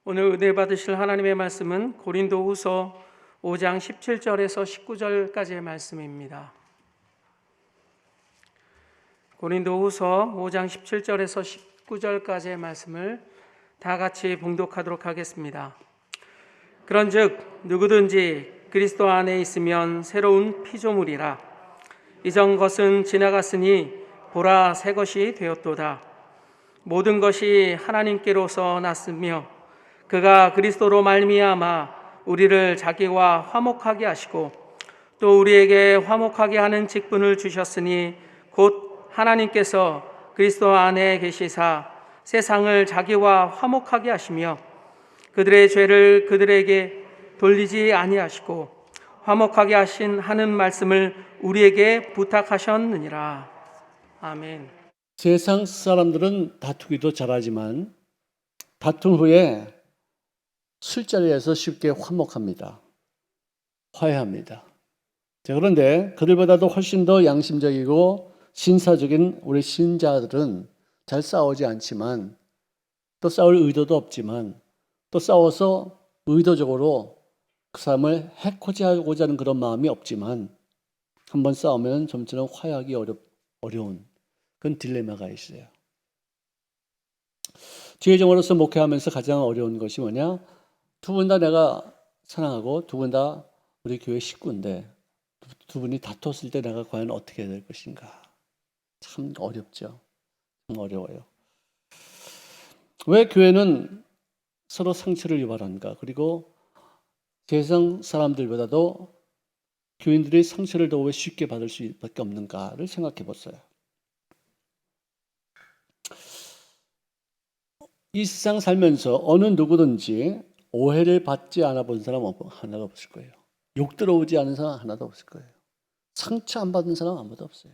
오늘 은혜 받으실 하나님의 말씀은 고린도후서 5장 17절에서 19절까지의 말씀입니다. 고린도후서 5장 17절에서 19절까지의 말씀을 다 같이 봉독하도록 하겠습니다. 그런즉 누구든지 그리스도 안에 있으면 새로운 피조물이라. 이전 것은 지나갔으니 보라 새 것이 되었도다. 모든 것이 하나님께로서 났으며 그가 그리스도로 말미암아 우리를 자기와 화목하게 하시고 또 우리에게 화목하게 하는 직분을 주셨으니 곧 하나님께서 그리스도 안에 계시사 세상을 자기와 화목하게 하시며 그들의 죄를 그들에게 돌리지 아니하시고 화목하게 하는 말씀을 우리에게 부탁하셨느니라. 아멘. 세상 사람들은 다투기도 잘하지만 다툰 후에 술자리에서 쉽게 화목합니다. 화해합니다. 자, 그런데 그들보다도 훨씬 더 양심적이고 신사적인 우리 신자들은 잘 싸우지 않지만 또 싸울 의도도 없지만 또 싸워서 의도적으로 그 사람을 해코지 하고자 하는 그런 마음이 없지만 한번 싸우면 좀처럼 화해하기 어려운 그런 딜레마가 있어요. 지혜정으로서 목회하면서 가장 어려운 것이 뭐냐? 두 분 다 내가 사랑하고 두 분 다 우리 교회 식구인데 두 분이 다퉜을 때 내가 과연 어떻게 해야 될 것인가? 참 어렵죠. 참 어려워요. 왜 교회는 서로 상처를 유발한가? 그리고 세상 사람들보다도 교인들이 상처를 더 왜 쉽게 받을 수밖에 없는가를 생각해 봤어요. 이 세상 살면서 어느 누구든지 오해를 받지 않아 본 사람 하나도 없을 거예요. 욕 들어오지 않은 사람 하나도 없을 거예요. 상처 안 받은 사람 아무도 없어요.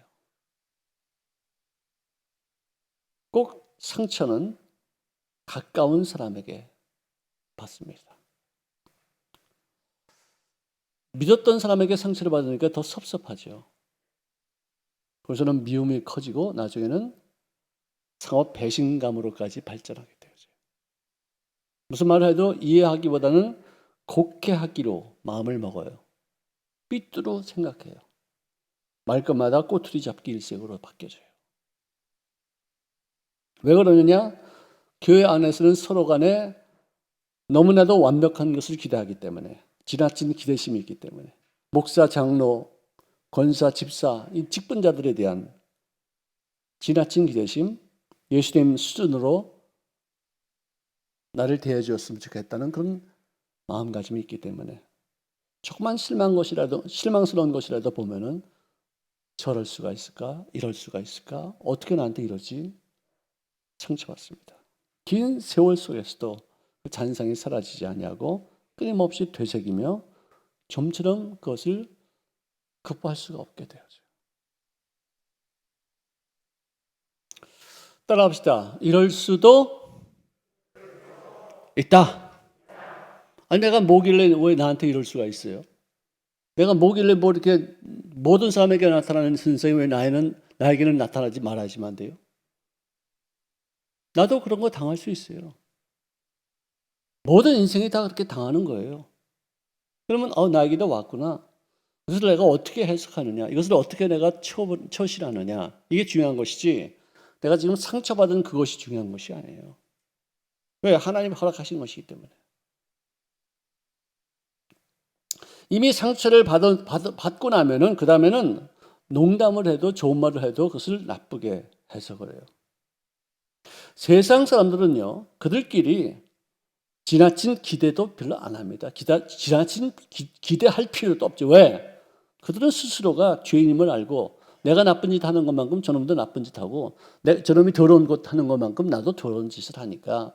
꼭 상처는 가까운 사람에게 받습니다. 믿었던 사람에게 상처를 받으니까 더 섭섭하죠. 그래서는 미움이 커지고 나중에는 상호 배신감으로까지 발전하게 되죠. 무슨 말을 해도 이해하기보다는 곡해하기로 마음을 먹어요. 삐뚤어 생각해요. 말끝마다 꼬투리 잡기 일색으로 바뀌어져요. 왜 그러느냐? 교회 안에서는 서로 간에 너무나도 완벽한 것을 기대하기 때문에, 지나친 기대심이 있기 때문에, 목사, 장로, 권사, 집사, 이 직분자들에 대한 지나친 기대심, 예수님 수준으로 나를 대해주었으면 좋겠다는 그런 마음가짐이 있기 때문에 조그만 실망스러운 것이라도 보면은 저럴 수가 있을까? 이럴 수가 있을까? 어떻게 나한테 이러지? 상처받습니다. 긴 세월 속에서도 그 잔상이 사라지지 아니하고 끊임없이 되새기며 좀처럼 그것을 극복할 수가 없게 되어져요. 따라합시다. 이럴 수도 있다. 아니 내가 뭐길래 왜 나한테 이럴 수가 있어요? 내가 뭐길래 뭐 이렇게 모든 사람에게 나타나는 선생이 왜 나에게는 나타나지 말아야지만 안 돼요? 나도 그런 거 당할 수 있어요. 모든 인생이 다 그렇게 당하는 거예요. 그러면 나에게도 왔구나. 이것을 내가 어떻게 해석하느냐, 이것을 어떻게 내가 처신하느냐, 이게 중요한 것이지 내가 지금 상처받은 그것이 중요한 것이 아니에요. 왜? 하나님이 허락하신 것이기 때문에. 이미 상처를 받고 나면은 그 다음에는 농담을 해도 좋은 말을 해도 그것을 나쁘게 해석을 해요. 세상 사람들은요, 그들끼리 지나친 기대도 별로 안 합니다. 지나친 기대할 필요도 없죠. 왜? 그들은 스스로가 죄인임을 알고 내가 나쁜 짓 하는 것만큼 저놈도 나쁜 짓 하고 저놈이 더러운 것 하는 것만큼 나도 더러운 짓을 하니까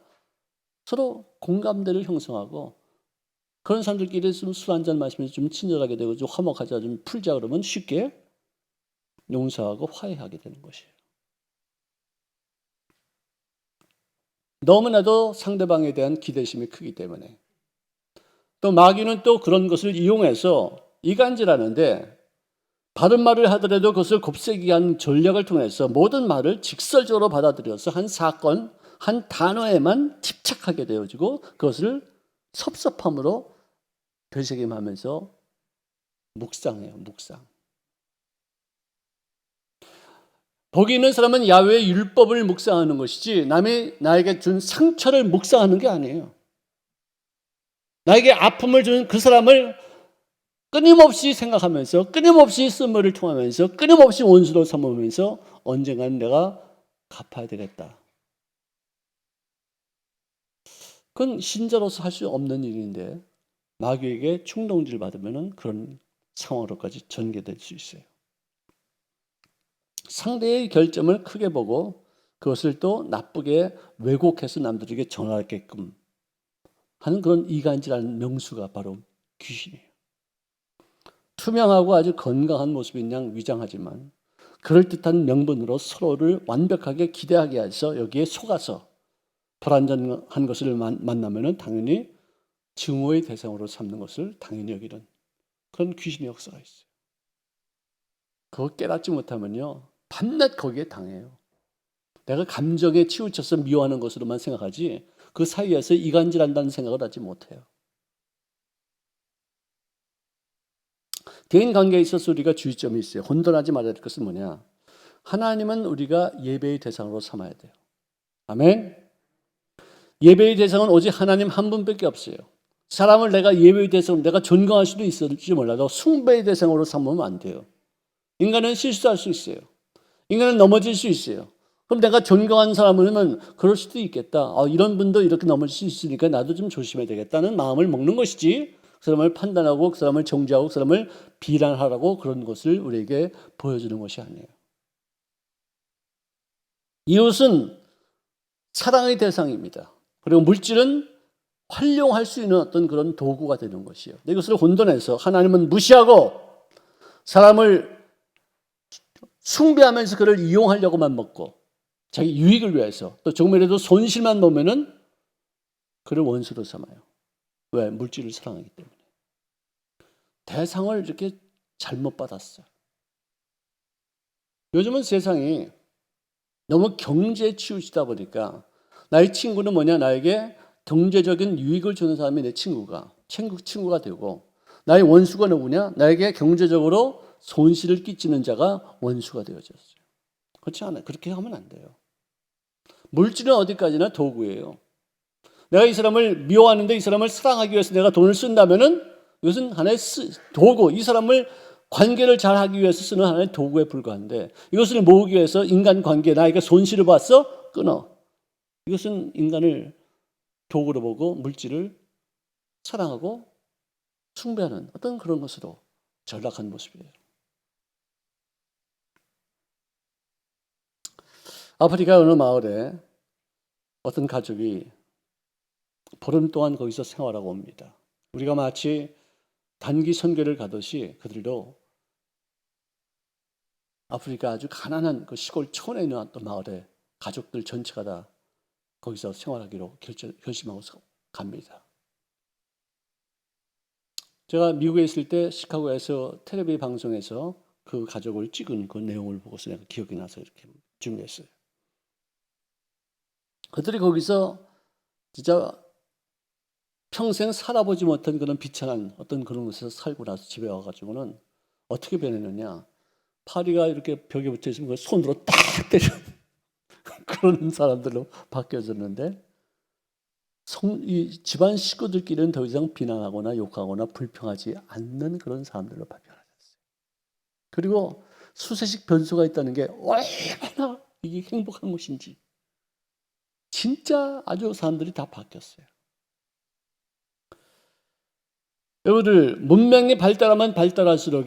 서로 공감대를 형성하고 그런 사람들끼리 술 한잔 마시면서 좀 친절하게 되고 좀 화목하자, 좀 풀자 그러면 쉽게 용서하고 화해하게 되는 것이에요. 너무나도 상대방에 대한 기대심이 크기 때문에. 또 마귀는 또 그런 것을 이용해서 이간질하는데 바른 말을 하더라도 그것을 곱새기게 하는 전략을 통해서 모든 말을 직설적으로 받아들여서 한 사건 한 단어에만 집착하게 되어지고 그것을 섭섭함으로 되새김하면서 묵상해요. 묵상. 복이 있는 사람은 야훼의 율법을 묵상하는 것이지 남이 나에게 준 상처를 묵상하는 게 아니에요. 나에게 아픔을 준 그 사람을 끊임없이 생각하면서 끊임없이 쓴물을 통하면서 끊임없이 원수로 삼으면서 언젠가는 내가 갚아야 되겠다. 그건 신자로서 할 수 없는 일인데 마귀에게 충동질 받으면 그런 상황으로까지 전개될 수 있어요. 상대의 결점을 크게 보고 그것을 또 나쁘게 왜곡해서 남들에게 전하게끔 하는 그런 이간질하는 명수가 바로 귀신이에요. 투명하고 아주 건강한 모습인 양 위장하지만 그럴듯한 명분으로 서로를 완벽하게 기대하게 해서 여기에 속아서 불완전한 것을 만나면 당연히 증오의 대상으로 삼는 것을 당연히 여기는 그런 귀신의 역사가 있어요. 그거 깨닫지 못하면요 밤낮 거기에 당해요. 내가 감정에 치우쳐서 미워하는 것으로만 생각하지 그 사이에서 이간질한다는 생각을 하지 못해요. 대인 관계에 있어서 우리가 주의점이 있어요. 혼돈하지 말아야 될 것은 뭐냐? 하나님은 우리가 예배의 대상으로 삼아야 돼요. 아멘. 예배의 대상은 오직 하나님 한 분밖에 없어요. 사람을 내가 예배의 대상으로 내가 존경할 수도 있을지 몰라도 숭배의 대상으로 삼으면 안 돼요. 인간은 실수할 수 있어요. 인간은 넘어질 수 있어요. 그럼 내가 존경하는 사람이면 그럴 수도 있겠다. 이런 분도 이렇게 넘어질 수 있으니까 나도 좀 조심해야 되겠다는 마음을 먹는 것이지 그 사람을 판단하고 그 사람을 정죄하고 그 사람을 비난하라고 그런 것을 우리에게 보여주는 것이 아니에요. 이웃은 사랑의 대상입니다. 그리고 물질은 활용할 수 있는 어떤 그런 도구가 되는 것이에요. 이것을 혼돈해서 하나님은 무시하고 사람을 숭배하면서 그를 이용하려고만 먹고 자기 유익을 위해서 또 조금이라도 손실만 보면은 그를 원수로 삼아요. 왜? 물질을 사랑하기 때문에. 대상을 이렇게 잘못 받았어요. 요즘은 세상이 너무 경제에 치우치다 보니까 나의 친구는 뭐냐? 나에게 경제적인 유익을 주는 사람이 내 친구가 되고 나의 원수가 누구냐? 나에게 경제적으로 손실을 끼치는 자가 원수가 되어졌어요. 그렇지 않아요. 그렇게 하면 안 돼요. 물질은 어디까지나 도구예요. 내가 이 사람을 미워하는데 이 사람을 사랑하기 위해서 내가 돈을 쓴다면은 이것은 하나의 도구, 이 사람을 관계를 잘 하기 위해서 쓰는 하나의 도구에 불과한데 이것을 모으기 위해서 인간관계, 나에게 손실을 봤어? 끊어. 이것은 인간을 도구로 보고 물질을 사랑하고 숭배하는 어떤 그런 것으로 전락한 모습이에요. 아프리카 어느 마을에 어떤 가족이 보름 동안 거기서 생활하고 옵니다. 우리가 마치 단기 선교를 가듯이 그들도 아프리카 아주 가난한 그 시골 촌에 있는 어떤 마을에 가족들 전체가 다 거기서 생활하기로 결심하고 갑니다. 제가 미국에 있을 때 시카고에서 텔레비 방송에서 그 가족을 찍은 그 내용을 보고서 내가 기억이 나서 이렇게 준비했어요. 그들이 거기서 진짜 평생 살아보지 못한 그런 비참한 어떤 그런 곳에서 살고 나서 집에 와가지고는 어떻게 변했느냐. 파리가 이렇게 벽에 붙어 있으면 그걸 손으로 딱 때려 그런 사람들로 바뀌어졌는데 이 집안 식구들끼리는 더 이상 비난하거나 욕하거나 불평하지 않는 그런 사람들로 변화됐어요. 그리고 수세식 변수가 있다는 게 얼마나 이게 행복한 것인지 진짜 아주 사람들이 다 바뀌었어요. 여러분들 문명이 발달하면 발달할수록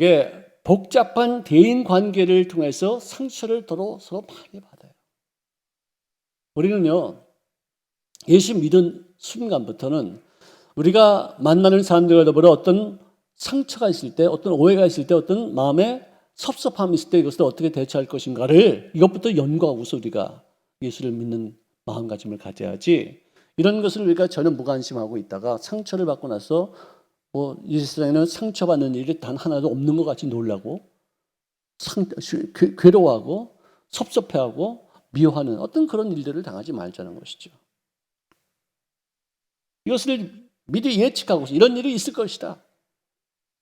복잡한 대인 관계를 통해서 상처를 서로 많이 받아요. 우리는요 예수 믿은 순간부터는 우리가 만나는 사람들과 더불어 어떤 상처가 있을 때, 어떤 오해가 있을 때, 어떤 마음에 섭섭함이 있을 때 이것을 어떻게 대처할 것인가를 이것부터 연구하고서 우리가 예수를 믿는 마음가짐을 가져야지 이런 것을 우리가 전혀 무관심하고 있다가 상처를 받고 나서 이 세상에는 상처받는 일이 단 하나도 없는 것 같이 놀라고 괴로워하고 섭섭해하고 미워하는 어떤 그런 일들을 당하지 말자는 것이죠. 이것을 미리 예측하고 이런 일이 있을 것이다.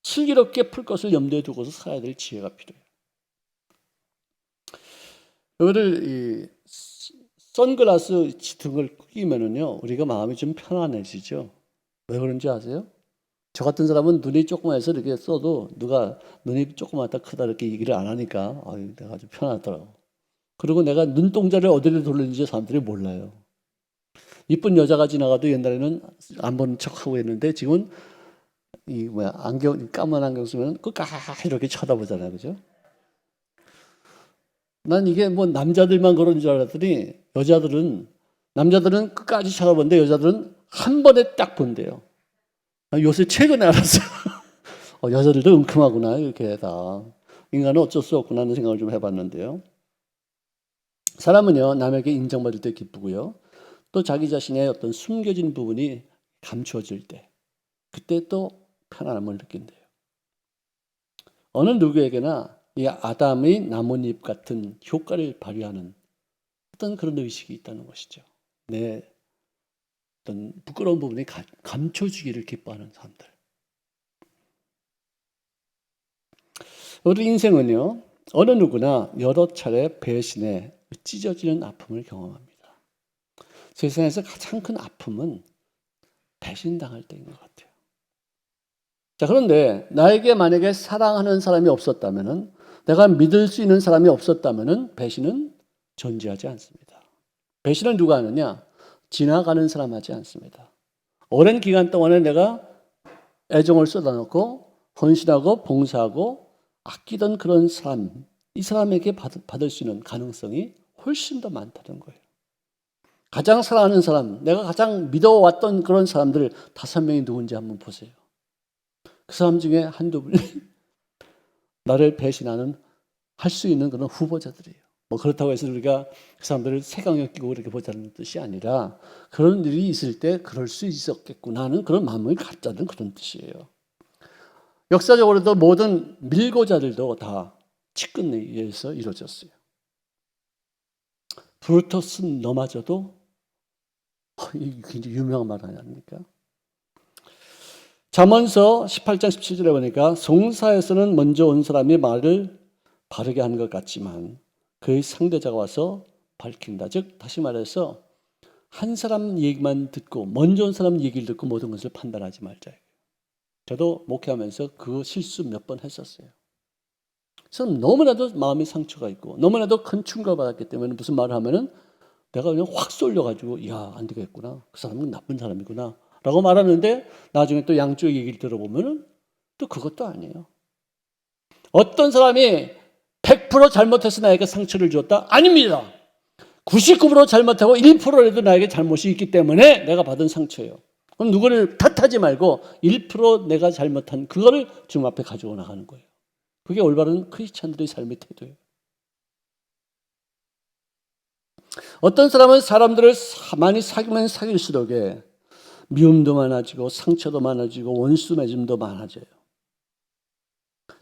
슬기롭게 풀 것을 염두에 두고서 살아야 될 지혜가 필요해요. 이거를 선글라스 등을 끼면은요, 우리가 마음이 좀 편안해지죠. 왜 그런지 아세요? 저 같은 사람은 눈이 조그마해서 이렇게 써도 누가 눈이 조그맣다 크다 이렇게 얘기를 안 하니까 내가 아주 편하더라고. 그리고 내가 눈동자를 어디로 돌리는지 사람들이 몰라요. 이쁜 여자가 지나가도 옛날에는 안 보는 척하고 했는데 지금은 안경, 까만 안경 쓰면 끝까지 이렇게 쳐다보잖아요. 그죠? 난 이게 뭐 남자들만 그런 줄 알았더니 남자들은 끝까지 쳐다보는데 여자들은 한 번에 딱 본대요. 요새 최근에 알았어요. 여자들도 은큼하구나, 이렇게 다. 인간은 어쩔 수 없구나 하는 생각을 좀 해봤는데요. 사람은요, 남에게 인정받을 때 기쁘고요. 또 자기 자신의 어떤 숨겨진 부분이 감추어질 때, 그때 또 편안함을 느낀대요. 어느 누구에게나 이 아담의 나뭇잎 같은 효과를 발휘하는 어떤 그런 의식이 있다는 것이죠. 내 어떤 부끄러운 부분이 감춰주기를 기뻐하는 사람들. 우리 인생은요, 어느 누구나 여러 차례 배신에 찢어지는 아픔을 경험합니다. 세상에서 가장 큰 아픔은 배신당할 때인 것 같아요. 자, 그런데 나에게 만약에 사랑하는 사람이 없었다면은, 내가 믿을 수 있는 사람이 없었다면은 배신은 존재하지 않습니다. 배신을 누가 하느냐? 지나가는 사람 하지 않습니다. 오랜 기간 동안에 내가 애정을 쏟아놓고 헌신하고 봉사하고 아끼던 그런 사람, 이 사람에게 받을 수 있는 가능성이 훨씬 더 많다는 거예요. 가장 사랑하는 사람, 내가 가장 믿어왔던 그런 사람들 5명이 누군지 한번 보세요. 그 사람 중에 한두 분이 나를 배신하는, 할 수 있는 그런 후보자들이에요. 뭐 그렇다고 해서 우리가 그 사람들을 색안경 끼고 이렇게 보자는 뜻이 아니라 그런 일이 있을 때 그럴 수 있었겠구나 하는 그런 마음을 갖자는 그런 뜻이에요. 역사적으로도 모든 밀고자들도 다 측근에 의해서 이루어졌어요. 브루터스 너마저도 이게 굉장히 유명한 말 아닙니까? 잠언서 18장 17절에 보니까 송사에서는 먼저 온 사람이 말을 바르게 하는 것 같지만 그의 상대자가 와서 밝힌다. 즉 다시 말해서 한 사람 얘기만 듣고 먼저 온 사람 얘기를 듣고 모든 것을 판단하지 말자. 저도 목회하면서 그 실수 몇 번 했었어요. 그래서 너무나도 마음에 상처가 있고 너무나도 큰 충격을 받았기 때문에 무슨 말을 하면은 내가 그냥 확 쏠려가지고 안 되겠구나. 그 사람은 나쁜 사람이구나 라고 말하는데 나중에 또 양쪽 얘기를 들어보면은 또 그것도 아니에요. 어떤 사람이 100% 잘못해서 나에게 상처를 주었다? 아닙니다. 99% 잘못하고 1%라도 나에게 잘못이 있기 때문에 내가 받은 상처예요. 그럼 누구를 탓하지 말고 1% 내가 잘못한 그거를 주님 앞에 가지고 나가는 거예요. 그게 올바른 크리스찬들의 삶의 태도예요. 어떤 사람은 사람들을 많이 사귀면 사귈수록 미움도 많아지고 상처도 많아지고 원수 맺음도 많아져요.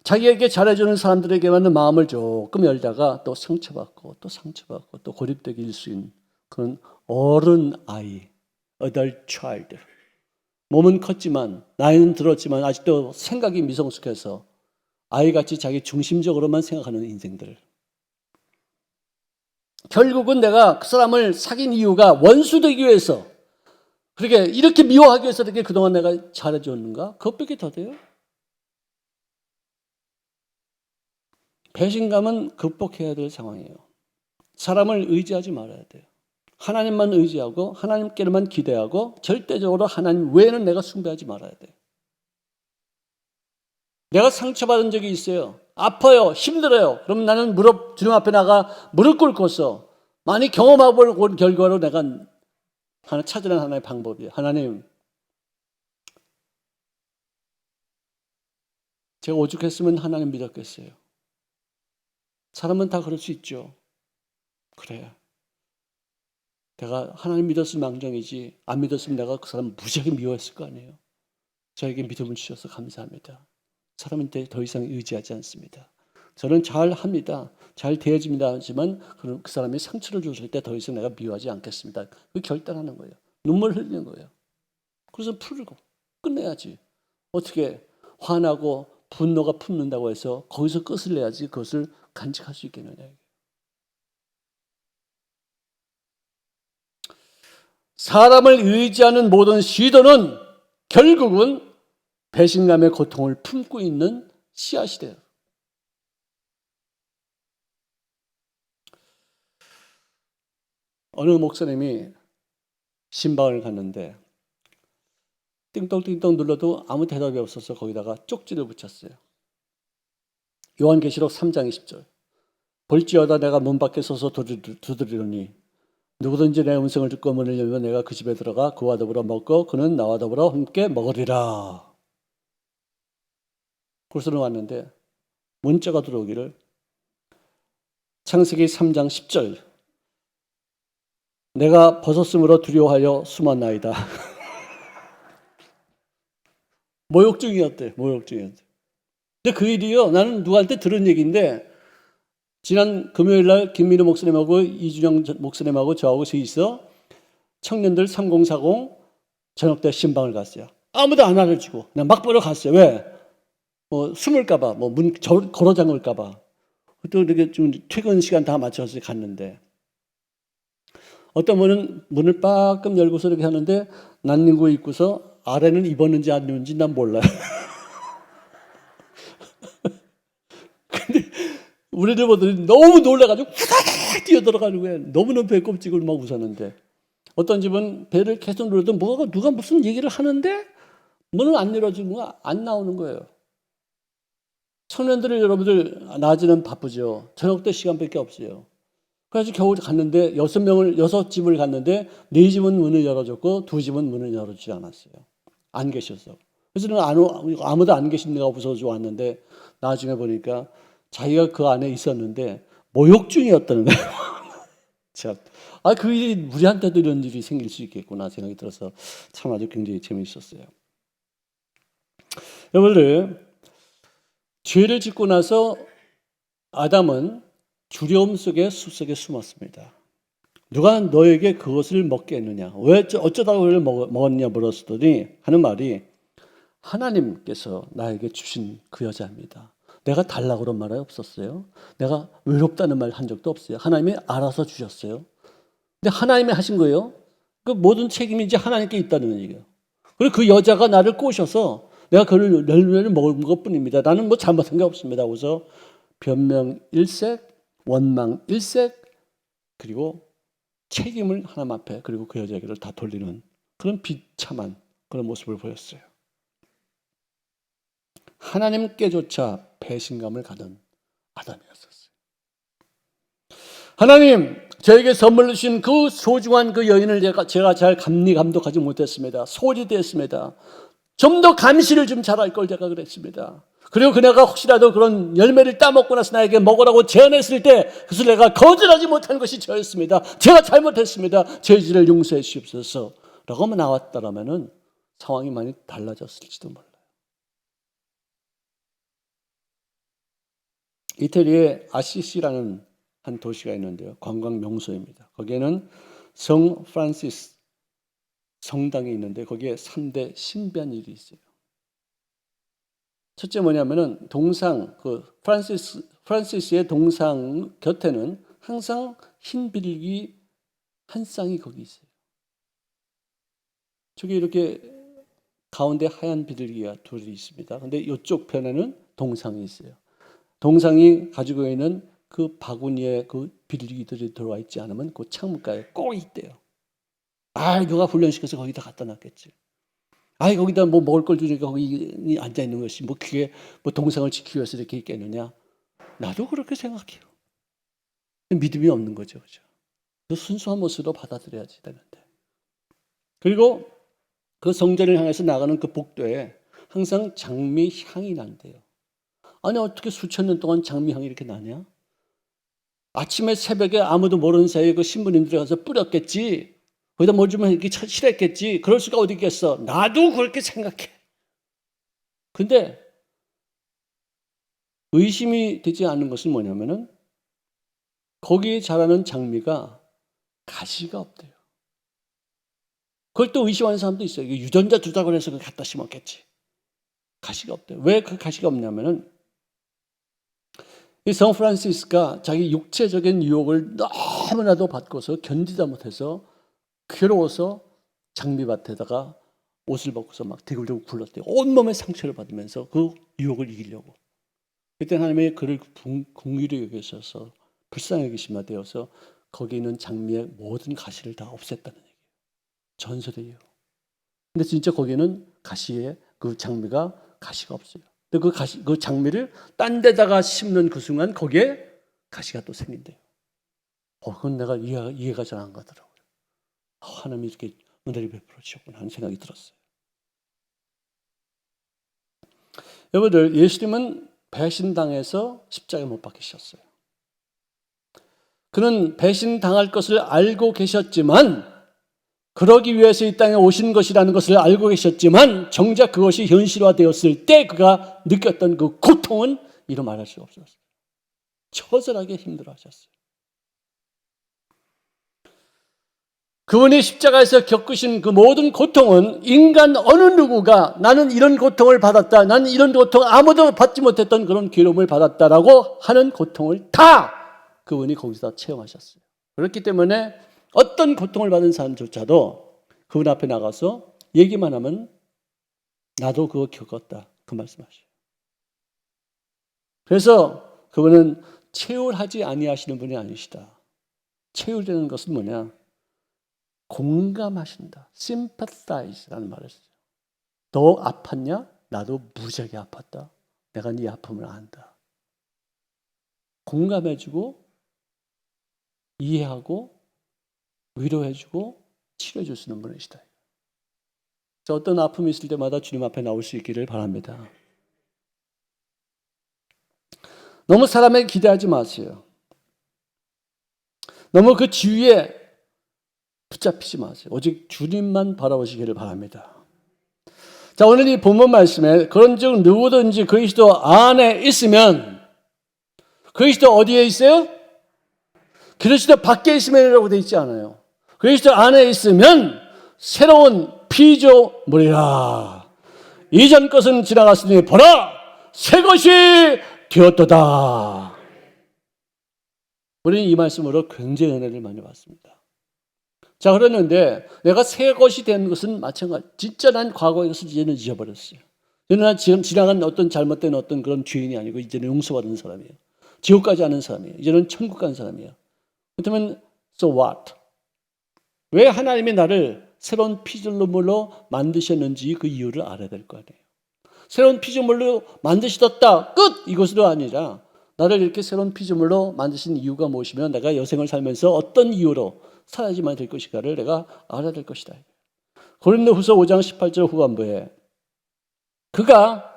자기에게 잘해주는 사람들에게만 마음을 조금 열다가 또 상처받고 또 상처받고 또 고립되게 일 수 있는 그런 어른 아이, adult child. 몸은 컸지만 나이는 들었지만 아직도 생각이 미성숙해서 아이같이 자기 중심적으로만 생각하는 인생들. 결국은 내가 그 사람을 사귄 이유가 원수되기 위해서 그렇게 이렇게 미워하기 위해서 이렇게 그동안 내가 잘해줬는가? 그것밖에 더 돼요? 배신감은 극복해야 될 상황이에요. 사람을 의지하지 말아야 돼요. 하나님만 의지하고 하나님께만 기대하고 절대적으로 하나님 외에는 내가 숭배하지 말아야 돼요. 내가 상처받은 적이 있어요. 아파요. 힘들어요. 그럼 나는 주님 앞에 나가 무릎 꿇고서 많이 경험하고 본 결과로 내가 찾으는 하나의 방법이에요. 하나님, 제가 오죽했으면 하나님 믿었겠어요. 사람은 다 그럴 수 있죠. 그래요. 내가 하나님 믿었을 망정이지 안 믿었으면 내가 그 사람 무지하게 미워했을 거 아니에요. 저에게 믿음을 주셔서 감사합니다. 사람한테 더 이상 의지하지 않습니다. 저는 잘 합니다. 잘 대해줍니다. 하지만 그 사람이 상처를 줬을 때 더 이상 내가 미워하지 않겠습니다. 그 결단하는 거예요. 눈물 흘리는 거예요. 그래서 풀고 끝내야지. 어떻게 화나고 분노가 품는다고 해서 거기서 끝을 내야지 그것을 간직할 수 있겠느냐. 사람을 의지하는 모든 시도는 결국은 배신감의 고통을 품고 있는 씨앗이 돼요. 어느 목사님이 신방을 갔는데 띵동띵동 눌러도 아무 대답이 없어서 거기다가 쪽지를 붙였어요. 요한계시록 3장 20절. 볼지어다 내가 문 밖에 서서 두드리노니 누구든지 내 음성을 듣고 문을 열면 내가 그 집에 들어가 그와 더불어 먹고 그는 나와 더불어 함께 먹으리라. 그래서는 왔는데 문자가 들어오기를 창세기 3장 10절 내가 벗었으므로 두려워하여 숨었나이다. 모욕증이었대. 모욕증이었대. 근데 그 일이요. 나는 누구한테 들은 얘기인데 지난 금요일 날 김민우 목사님하고 이준영 목사님하고 저하고 셋이서 청년들 3040 저녁 때 신방을 갔어요. 아무도 안 알아주고 그냥 막 보러 갔어요. 왜? 뭐 숨을까 봐. 뭐 문 걸어 잠글까 봐. 또 이렇게 좀 퇴근 시간 다 맞춰서 갔는데 어떤 분은 문을 빠끔 열고서 이렇게 하는데 난닝구 입고서 아래는 입었는지 안 입었는지 난 몰라요. 근데 우리들 보더니 너무 놀라가지고 후다닥 뛰어들어가지고 너무너무 배꼽지고 막 웃었는데 어떤 집은 배를 계속 눌러도 누가 무슨 얘기를 하는데 문을 안 열어주고 안 나오는 거예요. 청년들을 여러분들 낮에는 바쁘죠. 저녁 때 시간밖에 없어요. 그래서 겨우 갔는데 6집을 갔는데 4집은 문을 열어줬고 2집은 문을 열어주지 않았어요. 안 계셔서. 그래서 아무도 안 계신 데가 없어서 왔는데 나중에 보니까 자기가 그 안에 있었는데 모욕증이었다는 거예요. 참. 그 일이 우리한테도 이런 일이 생길 수 있겠구나 생각이 들어서 참 아주 굉장히 재미있었어요. 여러분들 죄를 짓고 나서 아담은 두려움 속에 숲속에 숨었습니다. 누가 너에게 그것을 먹게 했느냐? 왜 어쩌다가 그걸 먹었냐 물었더니 하는 말이 하나님께서 나에게 주신 그 여자입니다. 내가 달라고 그런 말이 없었어요. 내가 외롭다는 말 한 적도 없어요. 하나님이 알아서 주셨어요. 근데 하나님이 하신 거예요. 그 모든 책임이 이제 하나님께 있다는 얘기예요. 그리고 그 여자가 나를 꼬셔서 내가 그를 열매를 먹은 것뿐입니다. 나는 뭐 잘못한 게 없습니다. 그래서 변명 일색, 원망 일색, 그리고 책임을 하나님 앞에 그리고 그 여자에게를 다 돌리는 그런 비참한 그런 모습을 보였어요. 하나님께조차 배신감을 가진 아담이었었어요. 하나님, 저에게 선물로 주신 그 소중한 그 여인을 제가 잘 감독하지 못했습니다. 소홀히됐습니다. 좀 더 감시를 좀 잘할 걸 제가 그랬습니다. 그리고 그녀가 혹시라도 그런 열매를 따먹고 나서 나에게 먹으라고 제안했을 때 그것을 내가 거절하지 못한 것이 저였습니다. 제가 잘못했습니다. 제 죄를 용서해 주시옵소서 라고 나왔다라면 상황이 많이 달라졌을지도 몰라요. 이태리에 아시시라는 한 도시가 있는데요. 관광 명소입니다. 거기에는 성 프란시스 성당이 있는데 거기에 3대 신비한 일이 있어요. 첫째 뭐냐면은 동상 프란시스의 동상 곁에는 항상 흰 비둘기 한 쌍이 거기 있어요. 저기 이렇게 가운데 하얀 비둘기가 둘이 있습니다. 근데 이쪽 편에는 동상이 있어요. 동상이 가지고 있는 그 바구니에 그 비둘기들이 들어와 있지 않으면 그 창문가에 꼭 있대요. 누가 훈련시켜서 거기다 갖다 놨겠지. 거기다 뭐 먹을 걸 주니까 거기 앉아 있는 것이 뭐 그게 뭐 동상을 지키기 위해서 이렇게 있겠느냐? 나도 그렇게 생각해요. 믿음이 없는 거죠, 그죠? 순수한 모습으로 받아들여야지 되는데. 그리고 그 성전을 향해서 나가는 그 복도에 항상 장미 향이 난대요. 어떻게 수천 년 동안 장미 향이 이렇게 나냐? 아침에 새벽에 아무도 모르는 사이에 그 신부님들이 가서 뿌렸겠지. 거기다 뭘 좀 이렇게 칠했겠지. 그럴 수가 어디 있겠어. 나도 그렇게 생각해. 근데 의심이 되지 않는 것은 뭐냐면은 거기에 자라는 장미가 가시가 없대요. 그걸 또 의심하는 사람도 있어요. 이게 유전자 조작을 해서 그걸 갖다 심었겠지. 가시가 없대요. 왜 그 가시가 없냐면은 이 샌프란시스가 자기 육체적인 유혹을 너무나도 받고서 견디다 못해서 괴로워서 장미밭에다가 옷을 벗고서 막 대굴대굴 굴렀대요. 온몸에 상처를 받으면서 그 유혹을 이기려고. 그때 하나님의 그를 긍휼히 여기셔서 불쌍히 여기심이 되어서 거기 있는 장미의 모든 가시를 다 없앴다는 얘기예요. 전설이에요. 근데 진짜 거기는 가시에 그 장미가 가시가 없어요. 근데 그 장미를 딴 데다가 심는 그 순간 거기에 가시가 또 생긴대요. 그건 내가 이해가 잘 안 가더라고요. 하나님이 이렇게 은혜를 베풀어 주셨구나 하는 생각이 들었어요. 여러분들, 예수님은 배신당해서 십자가에 못 박히셨어요. 그는 배신당할 것을 알고 계셨지만, 그러기 위해서 이 땅에 오신 것이라는 것을 알고 계셨지만, 정작 그것이 현실화되었을 때 그가 느꼈던 그 고통은 이루 말할 수 없었어요. 처절하게 힘들어하셨어요. 그분이 십자가에서 겪으신 그 모든 고통은 인간 어느 누구가 나는 이런 고통을 받았다, 나는 이런 고통 아무도 받지 못했던 그런 괴로움을 받았다라고 하는 고통을 다 그분이 거기서 체험하셨어요. 그렇기 때문에 어떤 고통을 받은 사람조차도 그분 앞에 나가서 얘기만 하면 나도 그거 겪었다, 그 말씀하셔요. 그래서 그분은 체울하지 아니하시는 분이 아니시다. 체울되는 것은 뭐냐? 공감하신다. sympathize라는 말을 써요. 너 아팠냐? 나도 무지하게 아팠다. 내가 네 아픔을 안다. 공감해주고 이해하고 위로해주고 치료해줄 수 있는 분이시다. 어떤 아픔이 있을 때마다 주님 앞에 나올 수 있기를 바랍니다. 너무 사람에게 기대하지 마세요. 너무 그 주위에 붙잡히지 마세요. 오직 주님만 바라보시기를 바랍니다. 자, 오늘 이 본문 말씀에 그런즉 누구든지 그리스도 안에 있으면, 그리스도 어디에 있어요? 그리스도 밖에 있으면이라고 되어 있지 않아요. 그리스도 안에 있으면 새로운 피조물이라. 이전 것은 지나갔으니 보라 새 것이 되었도다. 우리는 이 말씀으로 굉장히 은혜를 많이 받습니다. 자, 그러는데 내가 새 것이 된 것은 마찬가지. 진짜 난 과거의 것을 이제는 잊어버렸어요. 저는 지금 지나간 어떤 잘못된 어떤 그런 죄인이 아니고 이제는 용서받은 사람이에요. 지옥 가지 않은 사람이에요. 이제는 천국 간 사람이에요. 그렇다면 so what? 왜 하나님이 나를 새로운 피조물로 만드셨는지 그 이유를 알아야 될 거 아니에요. 새로운 피조물로 만드셨다 끝! 이것으로 아니라 나를 이렇게 새로운 피조물로 만드신 이유가 무엇이며 내가 여생을 살면서 어떤 이유로 살아야지만 될 것인가를 내가 알아야 될 것이다. 고린도후서 5장 18절 후반부에 그가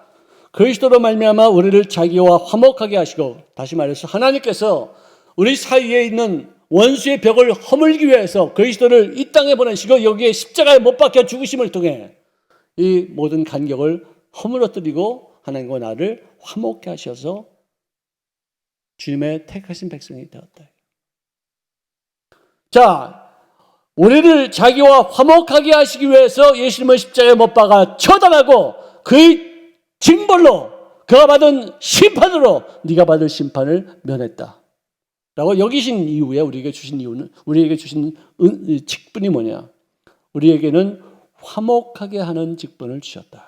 그리스도로 말미암아 우리를 자기와 화목하게 하시고, 다시 말해서 하나님께서 우리 사이에 있는 원수의 벽을 허물기 위해서 그리스도를 이 땅에 보내시고 여기에 십자가에 못 박혀 죽으심을 통해 이 모든 간격을 허물어뜨리고 하나님과 나를 화목케 하셔서 주님의 택하신 백성이 되었다. 자, 우리를 자기와 화목하게 하시기 위해서 예수님을 십자가에 못 박아 처단하고 그의 징벌로 그가 받은 심판으로 네가 받을 심판을 면했다 라고 여기신 이후에 우리에게 주신 이유는, 우리에게 주신 직분이 뭐냐? 우리에게는 화목하게 하는 직분을 주셨다.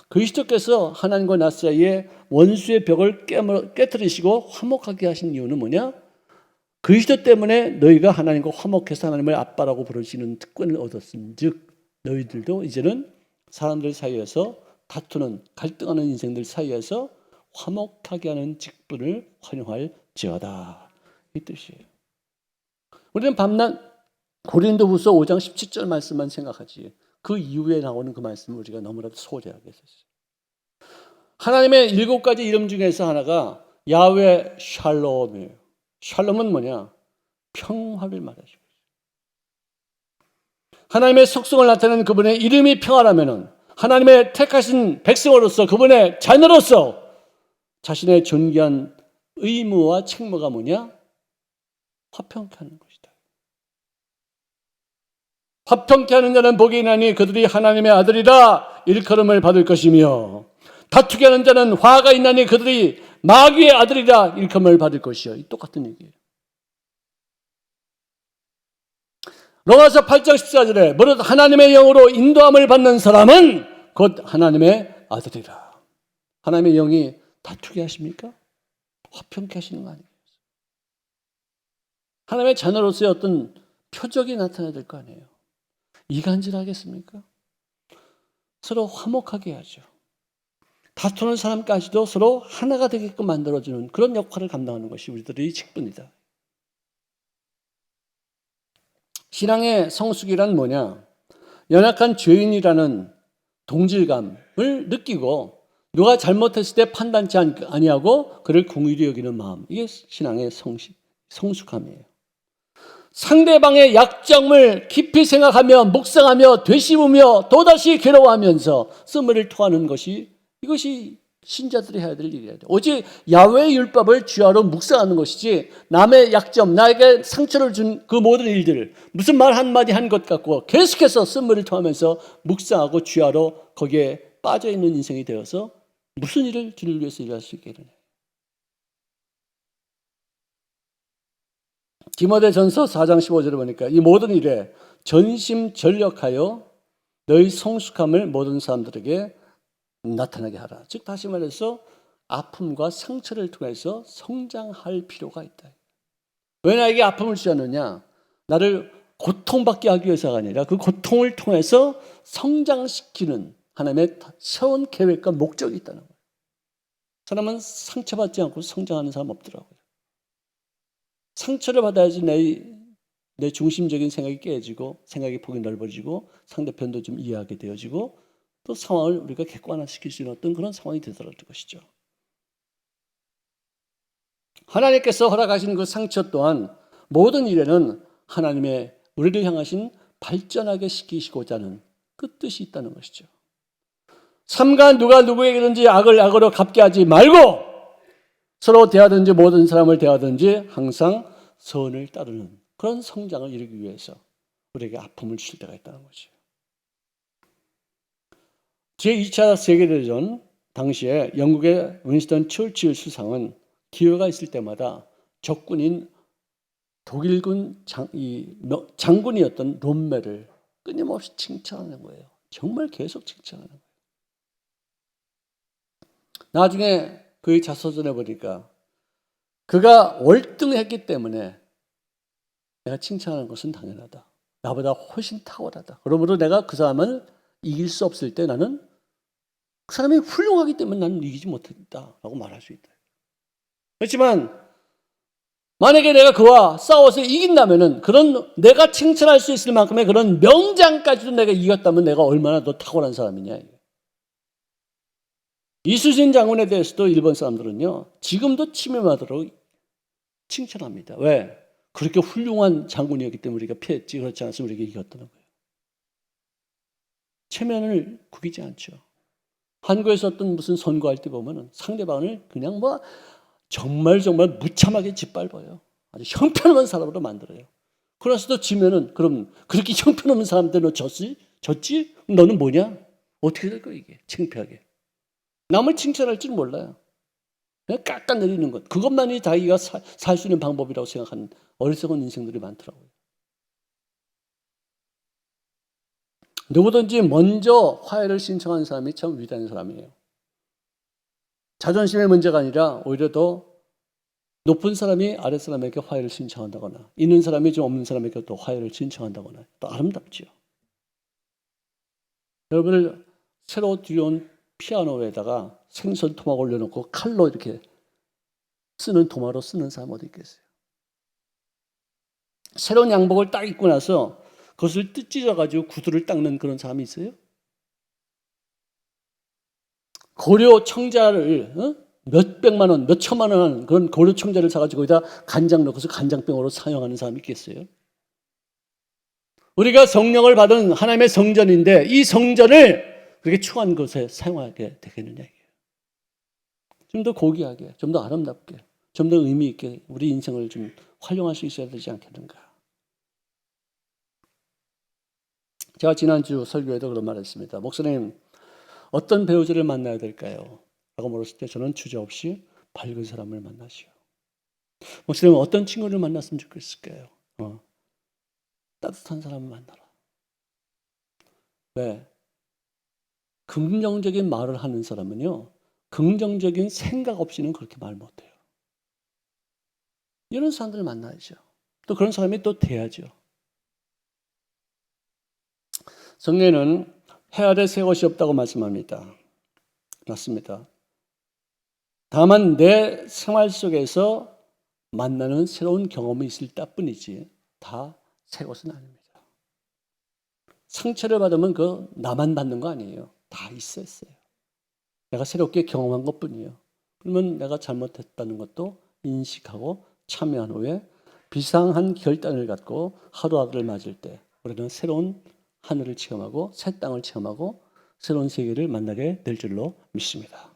그리스도께서 하나님과 나 사이에 원수의 벽을 깨뜨리시고 화목하게 하신 이유는 뭐냐? 그리스도 때문에 너희가 하나님과 화목해서 하나님을 아빠라고 부르시는 특권을 얻었은 즉 너희들도 이제는 사람들 사이에서 다투는 갈등하는 인생들 사이에서 화목하게 하는 직분을 활용할지어다, 이 뜻이에요. 우리는 밤낮 고린도후서 5장 17절 말씀만 생각하지 그 이후에 나오는 그 말씀을 우리가 너무나도 소홀히 하게 됐어요. 하나님의 7가지 이름 중에서 하나가 야훼 샬롬이에요. 샬롬은 뭐냐? 평화를 말하시고, 하나님의 속성을 나타내는 그분의 이름이 평화라면은 하나님의 택하신 백성으로서 그분의 자녀로서 자신의 존귀한 의무와 책무가 뭐냐? 화평케 하는 것이다. 화평케 하는 자는 복이 있나니 그들이 하나님의 아들이라 일컬음을 받을 것이며 다투게 하는 자는 화가 있나니 그들이 마귀의 아들이라 일컬음을 받을 것이요. 똑같은 얘기예요. 로마서 8장 14절에 무릇 하나님의 영으로 인도함을 받는 사람은 곧 하나님의 아들이라. 하나님의 영이 다투게 하십니까? 화평케 하시는 거 아니에요. 하나님의 자녀로서의 어떤 표적이 나타나야 될 거 아니에요. 이간질 하겠습니까? 서로 화목하게 해야죠. 다투는 사람까지도 서로 하나가 되게끔 만들어주는 그런 역할을 감당하는 것이 우리들의 직분이다. 신앙의 성숙이란 뭐냐? 연약한 죄인이라는 동질감을 느끼고 누가 잘못했을 때 판단치 아니하고 그를 공의로 여기는 마음. 이게 신앙의 성숙함이에요. 상대방의 약점을 깊이 생각하며 묵상하며 되씹으며 또다시 괴로워하면서 쓴물을 토하는 것이 이것이 신자들이 해야 될 일이에요. 오직 야훼의 율법을 주야로 묵상하는 것이지 남의 약점, 나에게 상처를 준 그 모든 일들 무슨 말 한마디 한 것 같고 계속해서 쓴물을 토하면서 묵상하고 주야로 거기에 빠져있는 인생이 되어서 무슨 일을 주를 위해서 일할 수 있게 되냐. 디모데전서 4장 15절에 보니까 이 모든 일에 전심전력하여 너희 성숙함을 모든 사람들에게 나타나게 하라. 즉 다시 말해서 아픔과 상처를 통해서 성장할 필요가 있다. 왜 나에게 아픔을 주었느냐? 나를 고통받게 하기 위해서가 아니라 그 고통을 통해서 성장시키는 하나님의 세운 계획과 목적이 있다는 거예요. 사람은 상처받지 않고 성장하는 사람 없더라고요. 상처를 받아야지 내 중심적인 생각이 깨지고 생각의 폭이 넓어지고 상대편도 좀 이해하게 되어지고 또 상황을 우리가 객관화시킬 수 있는 어떤 그런 상황이 되더라는 것이죠. 하나님께서 허락하신 그 상처 또한 모든 일에는 하나님의 우리를 향하신 발전하게 시키시고자 하는 그 뜻이 있다는 것이죠. 삼가 누가 누구에게든지 악을 악으로 갚게 하지 말고 서로 대하든지 모든 사람을 대하든지 항상 선을 따르는 그런 성장을 이루기 위해서 우리에게 아픔을 주실 때가 있다는 거죠. 제2차 세계대전 당시에 영국의 윈스턴 처칠 수상은 기회가 있을 때마다 적군인 독일군 장군이었던 롬멜을 끊임없이 칭찬하는 거예요. 정말 계속 칭찬하는 거예요. 나중에 그의 자서전에 보니까 그가 월등했기 때문에 내가 칭찬하는 것은 당연하다. 나보다 훨씬 탁월하다. 그러므로 내가 그 사람을 이길 수 없을 때 나는 그 사람이 훌륭하기 때문에 나는 이기지 못했다라고 말할 수 있다. 그렇지만 만약에 내가 그와 싸워서 이긴다면은 그런 내가 칭찬할 수 있을 만큼의 그런 명장까지도 내가 이겼다면 내가 얼마나 더 탁월한 사람이냐. 이수진 장군에 대해서도 일본 사람들은요 지금도 침해하도록 칭찬합니다. 왜? 그렇게 훌륭한 장군이었기 때문에 우리가 피했지 그렇지 않았으면 우리가 이겼다는 거예요. 체면을 구기지 않죠. 한국에서 어떤 무슨 선거할 때 보면은 상대방을 그냥 정말 무참하게 짓밟아요. 아주 형편없는 사람으로 만들어요. 그래서도 지면은 그럼 그렇게 형편없는 사람들은 졌지? 너는 뭐냐? 어떻게 될 거야 이게? 창피하게. 남을 칭찬할 줄 몰라요. 그냥 깎아내리는 것. 그것만이 자기가 살 수 있는 방법이라고 생각하는 어리석은 인생들이 많더라고요. 누구든지 먼저 화해를 신청하는 사람이 참 위대한 사람이에요. 자존심의 문제가 아니라 오히려 더 높은 사람이 아랫 사람에게 화해를 신청한다거나 있는 사람이 좀 없는 사람에게 또 화해를 신청한다거나 또 아름답지요. 여러분을 새로 들여온 피아노에다가 생선 토막 올려놓고 칼로 이렇게 쓰는 도마로 쓰는 사람 어디 있겠어요? 새로운 양복을 딱 입고 나서 그것을 찢어가지고 구두를 닦는 그런 사람이 있어요? 고려 청자를 몇 백만 원, 몇 천만 원 하는 그런 고려 청자를 사가지고 거기다 간장 넣고서 간장병으로 사용하는 사람이 있겠어요? 우리가 성령을 받은 하나님의 성전인데 이 성전을 그렇게 추한 것에 사용하게 되겠느냐 이게요. 좀 더 고귀하게, 좀 더 아름답게, 좀 더 의미 있게 우리 인생을 좀 활용할 수 있어야 되지 않겠는가. 제가 지난주 설교에도 그런 말을 했습니다. 목사님, 어떤 배우자를 만나야 될까요? 라고 물었을 때 저는 주저없이 밝은 사람을 만나시오. 목사님, 어떤 친구를 만났으면 좋겠을까요? 따뜻한 사람을 만나라. 왜? 긍정적인 말을 하는 사람은요, 긍정적인 생각 없이는 그렇게 말 못해요. 이런 사람들을 만나야죠. 또 그런 사람이 또 돼야죠. 성경에는 해 아래 새 것이 없다고 말씀합니다. 맞습니다. 다만 내 생활 속에서 만나는 새로운 경험이 있을 뿐이지 다 새 것은 아닙니다. 상처를 받으면 그 나만 받는 거 아니에요. 다 있었어요. 내가 새롭게 경험한 것뿐이에요. 그러면 내가 잘못했다는 것도 인식하고 참여한 후에 비상한 결단을 갖고 하루하루를 맞을 때 우리는 새로운 하늘을 체험하고 새 땅을 체험하고 새로운 세계를 만나게 될 줄로 믿습니다.